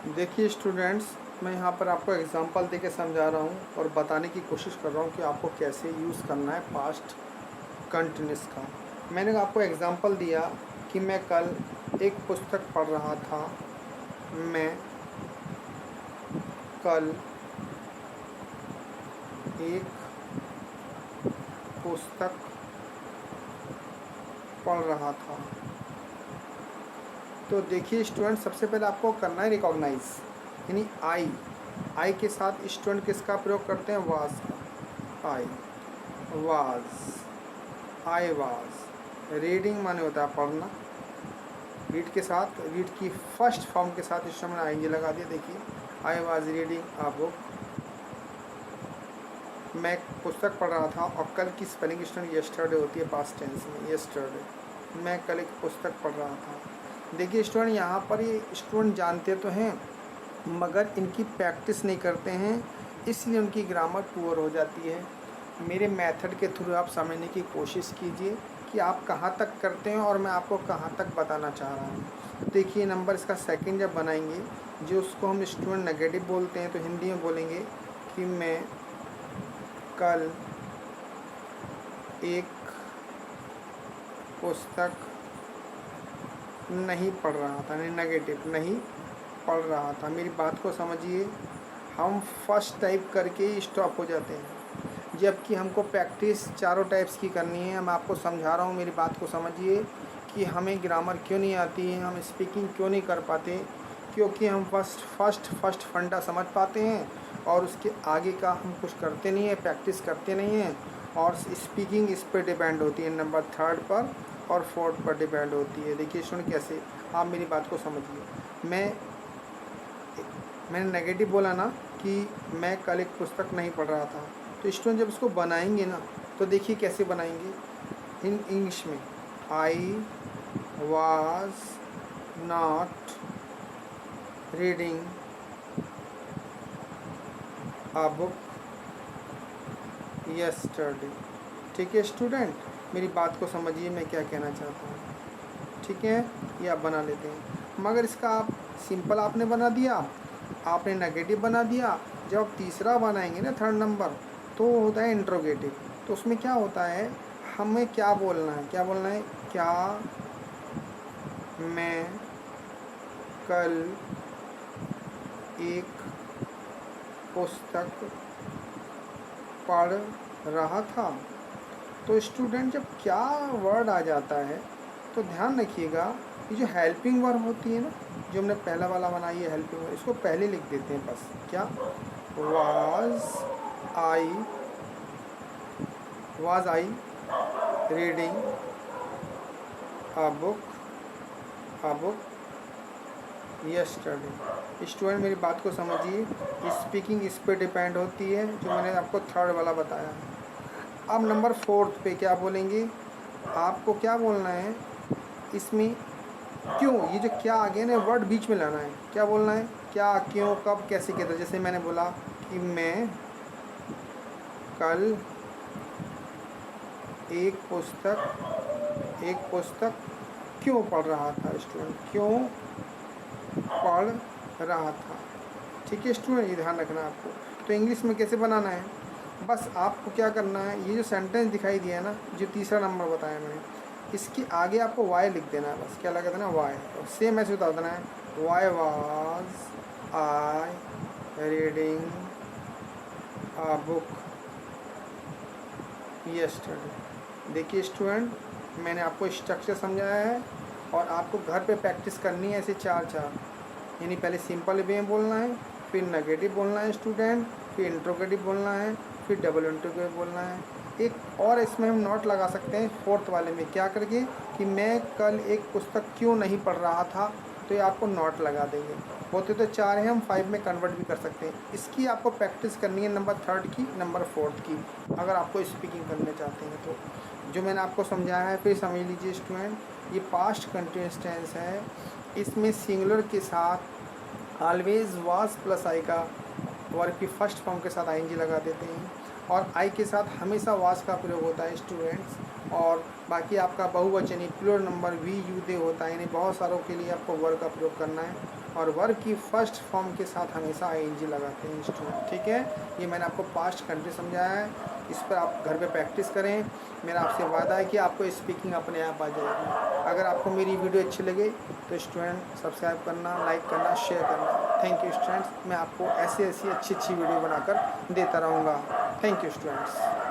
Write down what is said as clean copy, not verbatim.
देखिए स्टूडेंट्स, मैं यहाँ पर आपको एग्जांपल देके समझा रहा हूँ और बताने की कोशिश कर रहा हूँ कि आपको कैसे यूज़ करना है पास्ट कंटिन्यूस का। मैंने आपको एग्जांपल दिया कि मैं कल एक पुस्तक पढ़ रहा था। मैं कल एक पुस्तक पढ़ रहा था। तो देखिए स्टूडेंट, सबसे पहले आपको करना है रिकॉग्नाइज, यानी आई के साथ स्टूडेंट किसका प्रयोग करते हैं? वाज का। आई वाज रीडिंग माने होता है पढ़ना। रीड के साथ, रीड की फर्स्ट फॉर्म के साथ इस समय आएंगे लगा दिया। देखिए I was reading a book. मैं एक पुस्तक पढ़ रहा था और कल की स्पेलिंग स्टूडेंट यस्टरडे होती है पास्ट टेंस में। यस्टरडे मैं कल एक पुस्तक पढ़ रहा था। देखिए स्टूडेंट, यहाँ पर ये स्टूडेंट जानते तो हैं मगर इनकी प्रैक्टिस नहीं करते हैं, इसलिए उनकी ग्रामर पुअर हो जाती है। मेरे मेथड के थ्रू आप समझने की कोशिश कीजिए कि आप कहाँ तक करते हैं और मैं आपको कहाँ तक बताना चाह रहा हूँ। देखिए नंबर इसका सेकंड जब बनाएंगे, जो उसको हम स्टूडेंट नेगेटिव बोलते हैं, तो हिंदी में बोलेंगे कि मैं कल एक पुस्तक नहीं पढ़ रहा था। नेगेटिव नहीं पढ़ रहा था। मेरी बात को समझिए, हम फर्स्ट टाइप करके ही स्टॉप हो जाते हैं, जबकि हमको प्रैक्टिस चारों टाइप्स की करनी है। मैं आपको समझा रहा हूँ, मेरी बात को समझिए कि हमें ग्रामर क्यों नहीं आती है, हम स्पीकिंग क्यों नहीं कर पाते, क्योंकि हम फर्स्ट फंडा समझ पाते हैं और उसके आगे का हम कुछ करते नहीं हैं, प्रैक्टिस करते नहीं हैं। और स्पीकिंग इस पर डिपेंड होती है, नंबर थर्ड पर और फोर्थ पर डिपेंड होती है। देखिए सुन कैसे, आप मेरी बात को समझिए। मैंने नेगेटिव बोला ना कि मैं कल एक पुस्तक नहीं पढ़ रहा था, तो स्टूडेंट जब इसको बनाएंगे ना, तो देखिए कैसे बनाएंगे। इन इंग्लिश में I was not reading a book yesterday. ठीक है स्टूडेंट, मेरी बात को समझिए मैं क्या कहना चाहता हूँ। ठीक है, ये आप बना लेते हैं, मगर इसका आप सिंपल आपने बना दिया, आपने नेगेटिव बना दिया। जब आप तीसरा बनाएंगे ना, थर्ड नंबर, तो होता है इंट्रोगेटिव। तो उसमें क्या होता है, हमें क्या बोलना है, क्या बोलना है? क्या मैं कल एक पुस्तक पढ़ रहा था। तो स्टूडेंट जब क्या वर्ड आ जाता है तो ध्यान रखिएगा, ये जो हेल्पिंग वर्ब होती है ना, जो हमने पहला वाला बनाई है हेल्पिंग वर्ब, इसको पहले लिख देते हैं बस। क्या? Was I reading a book yesterday. Student मेरी बात को समझिए, स्पीकिंग इस पे डिपेंड होती है, जो मैंने आपको थर्ड वाला बताया है। अब नंबर फोर्थ पे क्या बोलेंगे, आपको क्या बोलना है इसमें? क्यों, ये जो क्या आ गया ना, वर्ड बीच में लाना है। क्या बोलना है? क्या, क्यों, कब, कैसे कहते हैं। जैसे मैंने बोला कि मैं कल एक पुस्तक क्यों पढ़ रहा था। स्टूडेंट क्यों पढ़ रहा था। ठीक है स्टूडेंट, ये ध्यान रखना है आपको। तो इंग्लिश में कैसे बनाना है, बस आपको क्या करना है, ये जो सेंटेंस दिखाई दिया है ना, जो तीसरा नंबर बताया मैंने, इसके आगे आपको वाई लिख देना है। बस क्या लगा देना? वाई। और सेम ऐसे बता देना है, why was I reading a book yesterday. देखिए स्टूडेंट, मैंने आपको स्ट्रक्चर समझाया है और आपको घर पे प्रैक्टिस करनी है ऐसे चार चार। यानी पहले सिंपल वे में बोलना है, फिर नेगेटिव बोलना है स्टूडेंट, फिर इंट्रोगेटिव बोलना है, फिर डबल इंट्रोगेटिव बोलना है। एक और इसमें हम नोट लगा सकते हैं फोर्थ वाले में, क्या करके कि मैं कल एक पुस्तक क्यों नहीं पढ़ रहा था, तो ये आपको नोट लगा देंगे। होते तो चार हैं, हम 5 में कन्वर्ट भी कर सकते हैं। इसकी आपको प्रैक्टिस करनी है नंबर थर्ड की, नंबर फोर्थ की, अगर आपको स्पीकिंग करने चाहते हैं तो। जो मैंने आपको समझाया है फिर समझ लीजिए स्टूडेंट, ये पास्ट कंटिन्यूअस टेंस है। इसमें सिंगुलर के साथ ऑलवेज वाज प्लस आई का वर्ब की फर्स्ट फॉर्म के साथ आईएनजी लगा देते हैं, और आई के साथ हमेशा वाज का प्रयोग होता है स्टूडेंट्स। और बाकी आपका बहुवचनी plural number we you they होता है, यानी बहुत सारों के लिए आपको वर्ब का प्रयोग करना है। और वर्ब की फर्स्ट फॉर्म के साथ हमेशा ing लगाते हैं स्टूडेंट, ठीक है। ये मैंने आपको पास्ट कंट्री समझाया है, इस पर आप घर पे प्रैक्टिस करें। मेरा आपसे वादा है कि आपको स्पीकिंग अपने आप आ जाएगी। अगर आपको मेरी वीडियो अच्छी लगे तो स्टूडेंट सब्सक्राइब करना, लाइक करना, शेयर करना। थैंक यू स्टूडेंट्स, मैं आपको ऐसी अच्छी वीडियो बनाकर देता रहूँगा। Thank you students.